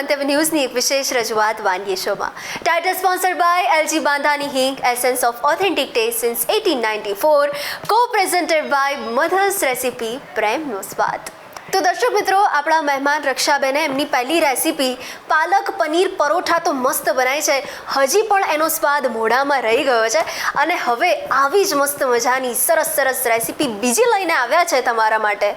મંતવ્ય ન્યૂઝની એક વિશેષ રજૂઆત વાનગી શોમાં. ટાઇટલ સ્પોન્સર્ડ બાય એલજી બાંધાની હિંગ, essence of authentic test since 1894, કો પ્રેઝન્ટેડ બાય મધર્સ રેસિપી, પ્રેમનો સ્વાદ. તો દર્શક મિત્રો, આપણા મહેમાન રક્ષાબેને એમની પહેલી રેસીપી પાલક પનીર પરોઠા તો મસ્ત બનાવી છે. હજી પણ એનો સ્વાદ મોઢામાં રહી ગયો છે અને હવે આવી જ મસ્ત મજાની સરસ રેસીપી બીજી લઈને આવ્યા છે તમારા માટે.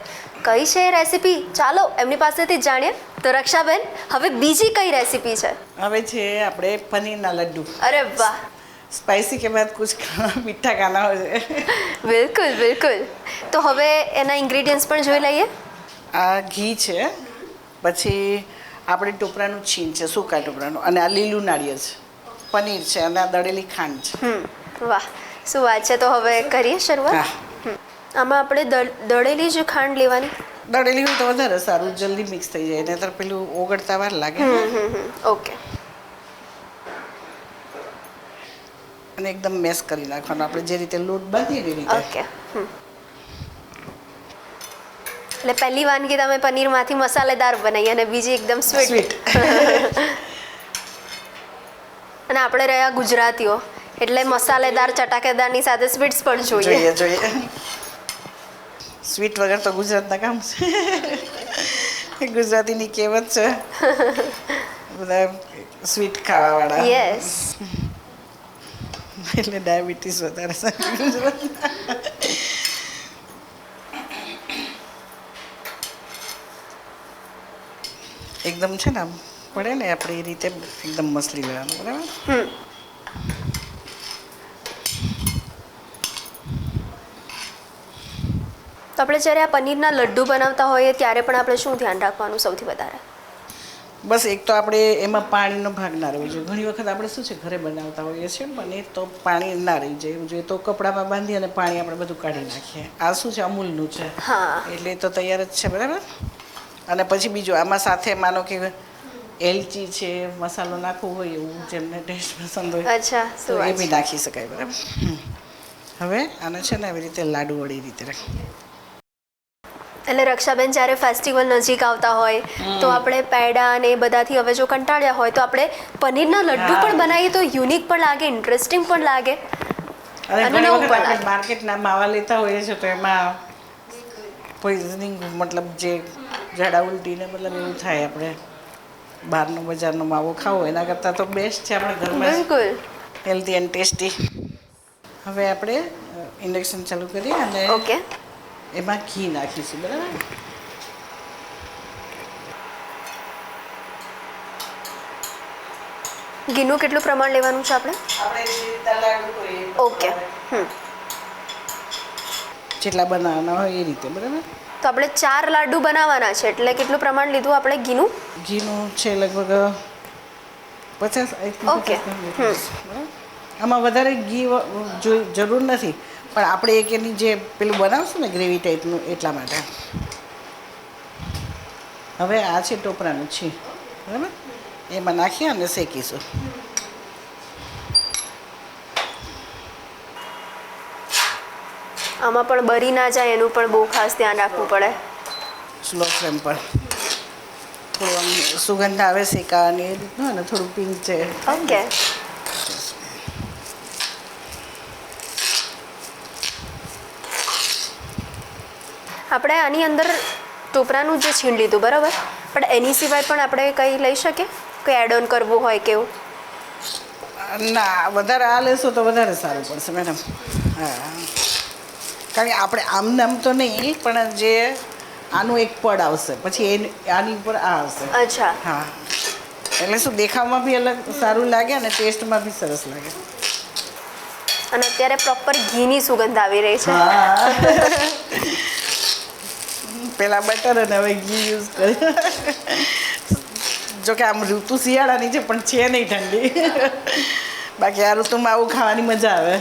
કઈ છે એ રેસીપી? ચાલો એમની પાસેથી જ જાણીએ. તો રક્ષાબેન, હવે બીજી કઈ રેસીપી છે? હવે છે આપણે પનીરના લડ્ડુ. અરે વાહ, સ્પાइसी के बाद कुछ मीठा खाना हो जाए. બિલકુલ. તો હવે એના ઇન્ગ્રેડિયન્ટ્સ પણ જોઈ લઈએ. આ ઘી છે, પછી આપણે ટોપરાનું છીણ છે, સૂકા ટોપરાનું, અને આ લીલું નાળિયેર છે, પનીર છે અને આ દળેલી ખાંડ છે. વાહ, શું વાત છે. તો હવે કરીએ શરૂઆત. આમાં આપણે દળેલી જ ખાંડ લેવાની. દળેલી હોય તો વધારે સારું, જલ્દી મિક્સ થઈ જાય, નહીંતર પેલું ઓગળતા વાર લાગે. ઓકે. અને એકદમ મેશ કરી નાખવાનું, આપણે જે રીતે લોટ બાંધીએ એ રીતે. ઓકે. એટલે પહેલી વાનગી તમે પનીરમાંથી મસાલેદાર બનાવી અને બીજી એકદમ સ્વીટ. અને આપણે રહ્યા ગુજરાતીઓ એટલે મસાલેદાર ચટાકેદારની સાથે સ્વીટ્સ પણ જોઈએ. સ્વીટ વગર તો ગુજરાતના કામ છે. ગુજરાતીની કહેવત છે, બધા સ્વીટ ખાવાવાળા. યસ. એટલે ડાયાબિટીસ વધારે છે ગુજરાતમાં. એકદમ છે ને આમ પડે ને આપણે એ રીતે એકદમ મસલી લેવાનું, બરાબર. તો આપણે જ્યારે આ પનીરના લડ્ડુ બનાવતા હોઈએ ત્યારે પણ આપણે શું ધ્યાન રાખવાનું સૌથી વધારે? બસ એક તો આપણે એમાં પાણીનો ભાગ ના રહેવો જોઈએ. ઘણી વખત આપણે શું છે ઘરે બનાવતા હોઈએ છીએ પનીર, તો પાણી ના રહી જાય એવું જોઈએ. તો કપડામાં બાંધી અને પાણી આપણે બધું કાઢી નાખીએ. આ શું છે અમૂલનું છે, એટલે એ તો તૈયાર જ છે, બરાબર. અને પછી બીજું આમાં સાથે માનો કે એલચી છે, મસાલો નાખવો હોય એવું જેમને ટેસ્ટ પસંદ હોય તો એ બી નાખી શકાય, બરાબર. હવે આને છે ને આવી રીતે લાડુ વળી રીતે રાખીએ. એટલે રક્ષાબેન, જ્યારે ફેસ્ટિવલ નજીક આવતા હોય તો આપણે પેડા અને એ બધાથી હવે જો કંટાળ્યા હોય તો આપણે પનીરના લડ્ડુ પણ બનાવીએ તો યુનિક પણ લાગે, ઇન્ટરેસ્ટિંગ પણ લાગે અને નવું પણ લાગે. માર્કેટના માવા લેતા હોઈએ છીએ તો એમાં પોઈઝનિંગ, મતલબ જે ઝાડા ઉલટીને મતલબ એવું થાય. આપણે બહારનો બજારનો માવો ખાવો એના કરતાં તો બેસ્ટ છે આપણે ઘરમાં. બિલકુલ. Healthy and tasty. હવે આપણે ઇન્ડક્શન ચાલુ કરીએ અને ઓકે, એમાં ઘી નાખીશું, બરાબર. ઘીનું કેટલું પ્રમાણ લેવાનું છે આપણે? ઓકે. જેટલા બનાવવાના હોય એ રીતે, બરાબર. તો આપણે 4 લાડુ બનાવવાના છે એટલે કેટલું પ્રમાણ લીધું આપણે ઘીનું? ઘીનું છે લગભગ 50. ઓકે. આમાં વધારે ઘી જરૂર નથી, પણ આપણે એક એની જે પેલું બનાવશું ને ગ્રેવી ટાઈપનું, એટલા માટે. હવે આ છે ટોપરાનું છે, બરાબર. એમાં નાખીએ અને શેકીશું. આમાં પણ બરી ના જાય એનું પણ બહુ ખાસ ધ્યાન રાખવું પડે. સ્લો ફ્લેમ પર થોડું આમ સુગંધ આવે શેકાવાની એ રીતનું, અને થોડું પિંક છે. ઓકે. આપણે આની અંદર ટોપરાનું જે છીણ લીધું, બરાબર, પણ એની સિવાય પણ આપણે કંઈ લઈ શકીએ? કંઈ એડ ઓન કરવું હોય કેવું? ના, વધારે આ લેશો તો વધારે સારું પડશે, મેડમ. હા, કારણ કે આપણે આમને આમ તો નહીં, પણ જે આનું એક પડ આવશે, પછી આની ઉપર આ આવશે. અચ્છા. હા, એટલે શું દેખાવમાં બી અલગ સારું લાગે અને ટેસ્ટમાં બી સરસ લાગે. અને અત્યારે પ્રોપર ઘીની સુગંધ આવી રહી છે. પેલા બટર અને હવે ઘી યુઝ કરે. જોકે આમ ઋતુ શિયાળાની છે પણ છે નહીં ઠંડી. બાકી આ ઋતુમાં આવું ખાવાની મજા આવે.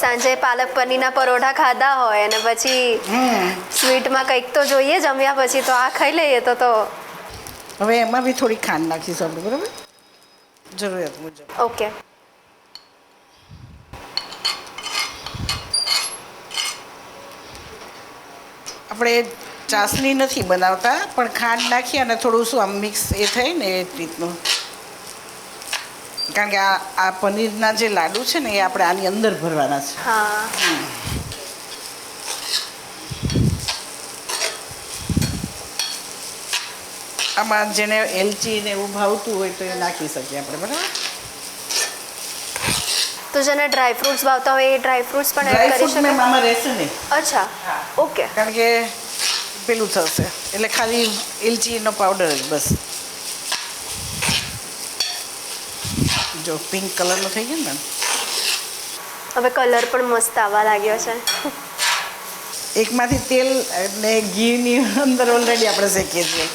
સાંજે પાલક પનીરના પરોઠા ખાધા હોય અને પછી સ્વીટમાં કંઈક તો જોઈએ જમ્યા પછી, તો આ ખાઈ લઈએ તો. હવે એમાં બી થોડી ખાંડ નાખીશું આપણે, બરાબર, જરૂરિયાત મુજબ. ઓકે. આપણે ચાસણી નથી બનાવતા, પણ ખાંડ નાખી અને થોડું શું આમ મિક્સ એ થાય ને એ રીતનું. કારણ કે આ પનીરના જે લાડુ છે ને એ આપણે આની અંદર ભરવાના છે. હા. આમાં જેને એલચી ને એવું ભાવતું હોય તો એ નાખી શકીએ આપણે, બરાબર. તો જેને ડ્રાય ફ્રૂટ્સ ભાવતા હોય એ ડ્રાય ફ્રૂટ્સ પણ એડ કરી ડ્રાયફ્રૂટ મેમ શકે. આમાં રહેશે નહીં. અચ્છા, ઓકે. કારણ કે પેલું થશે એટલે ખાલી એલચીનો પાવડર જ બસ. જો પિંક કલરનો થઈ ગયો ને, હવે કલર પણ મસ્ત આવવા લાગ્યો છે. એકમાંથી તેલ અને ઘીની અંદર ઓલરેડી આપણે શેકીએ છીએ.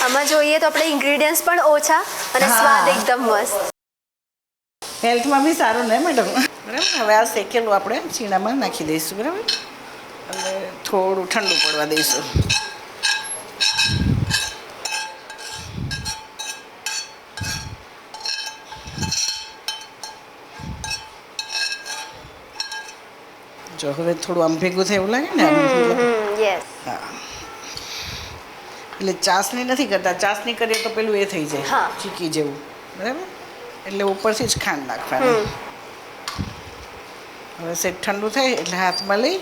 આમાં જોઈએ તો આપણે ઇન્ગ્રેડિયન્ટ્સ પણ ઓછા અને હા. સ્વાદ એકદમ મસ્ત. હેલ્થમાં બી સારું ને મેડમ, બરાબર. હવે આ શેકેલું આપણે છીણામાં નાખી દઈશું, બરાબર. અને થોડું ઠંડુ પડવા દઈશું. જો હવે થોડું આમ ભેગું થાય એવું લાગે ને આમ. યસ. હા, એટલે ચાસણી નથી કરતા. ચાસણી કરીએ તો પેલું એ થઈ જાય, હા. ચીકી જેવું, બરાબર. એટલે ઉપરથી જ ખાંડ નાખવાની. હવે સેજ ઠંડુ થાય એટલે હાથમાં લઈ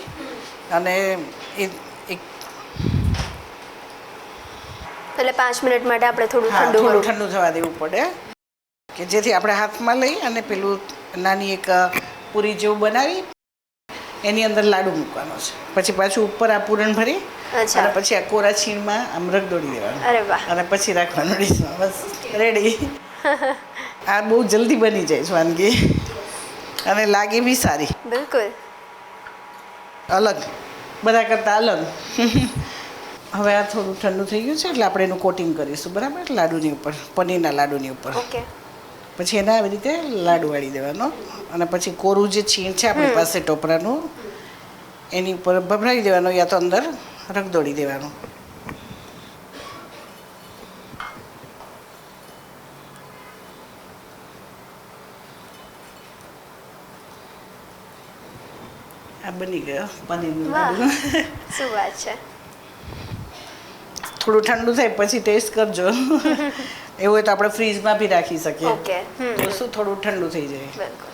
અને એ એક એટલે 5 મિનિટ માટે આપણે થોડું હા ઠંડુ થોડું કરવું. ઠંડુ થવા દેવું પડે કે જેથી આપણે હાથમાં લઈ અને પેલું નાની એક પૂરી જેવું બનાવી એની અંદર લાડુ મૂકવાનો છે. પછી પાછું ઉપર આ પૂરણ ભરી અચ્છા. અને પછી આ કોરા છીણમાં આમ રગદોડી દેવાનું અરે વાહ. અને પછી રાખવાનું ડીશમાં. બસ રેડી. આ બહુ જલ્દી બની જાય છે વાનગી અને લાગે બી સારી, બિલકુલ. અલગ, બધા કરતાં અલગ. હવે આ થોડું ઠંડુ થઈ ગયું છે એટલે આપણે એનું કોટિંગ કરીશું, બરાબર. લાડુની ઉપર, પનીરના લાડુની ઉપર. ઓકે. પછી એને આવી રીતે લાડુ વાળી દેવાનો અને પછી કોરું જે છીણ છે આપણી પાસે ટોપરાનું એની ઉપર ભભરાવી દેવાનું યા તો અંદર રગદોડી દેવાનું. આ બની ગયો પનીરનું વાહ. લાડુ. શું વાત છે. થોડું ઠંડુ થાય પછી ટેસ્ટ કરજો. એવું હોય તો આપણે ફ્રીજમાં બી રાખી શકીએ. ઓકે. તો શું થોડું ઠંડુ થઈ જાય. બિલકુલ.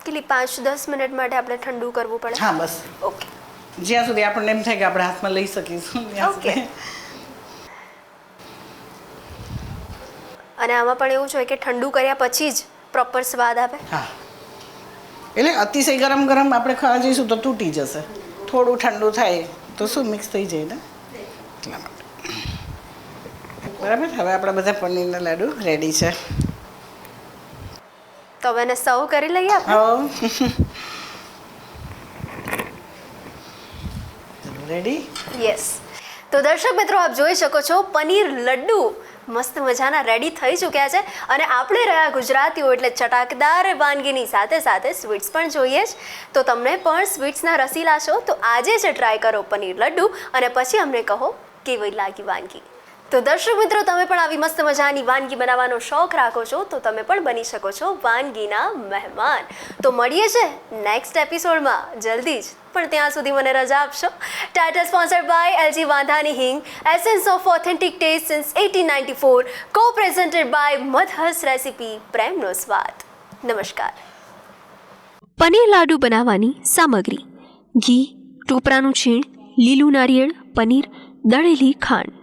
કેટલી 5-10 મિનિટ માટે આપણે ઠંડુ કરવું પડે? હા બસ, ઓકે. જ્યાં સુધી આપણને એમ થાય કે આપણે હાથમાં લઈ શકીશું ત્યાં ઓકે. સુધી. અને આમાં પણ એવું છે કે ઠંડુ કર્યા પછી જ પ્રોપર સ્વાદ આવે. હા, એટલે અતિશય ગરમ ગરમ આપણે ખાવા જઈશું તો તૂટી જશે. થોડું ઠંડુ થાય તો શું મિક્સ થઈ જાય ને, એટલા માટે. બરાબર. હવે આપણા બધા પનીરના લાડુ રેડી છે. તો હવે એને સર્વ કરી લઈએ આપણે. રેડી. યસ. તો દર્શક મિત્રો, આપ જોઈ શકો છો પનીર લડ્ડુ મસ્ત મજાના રેડી થઈ ચૂક્યા છે. અને આપણે રહ્યા ગુજરાતીઓ એટલે ચટાકદાર વાનગીની સાથે સાથે સ્વીટ્સ પણ જોઈએ જ. તો તમને પણ સ્વીટ્સના રસીલા છો તો આજે જ ટ્રાય કરો પનીર લડ્ડુ અને પછી અમને કહો કેવી લાગી વાનગી. તો દર્શક મિત્રો, તમે પણ આવી મસ્ત મજાની વાનગી બનાવવાનો શોખ રાખો છો તો તમે પણ બની શકો છો વાનગીના મહેમાન. તો મળીએ છે નેક્સ્ટ એપિસોડમાં જલ્દી જ. પણ ત્યાં સુધી મને રજા આપશો. ટાઇટલ સ્પોન્સર્ડ બાય એલજી વાંધાની હિંગ, essence of authentic test since 1894, કો પ્રેઝન્ટેડ બાય મધર્સ રેસિપી, પ્રેમનો સ્વાદ. નમસ્કાર. પનીર લાડુ બનાવવાની સામગ્રી: ઘી, ટોપરાનું છીણ, લીલું નારિયેળ, પનીર, દળેલી ખાંડ.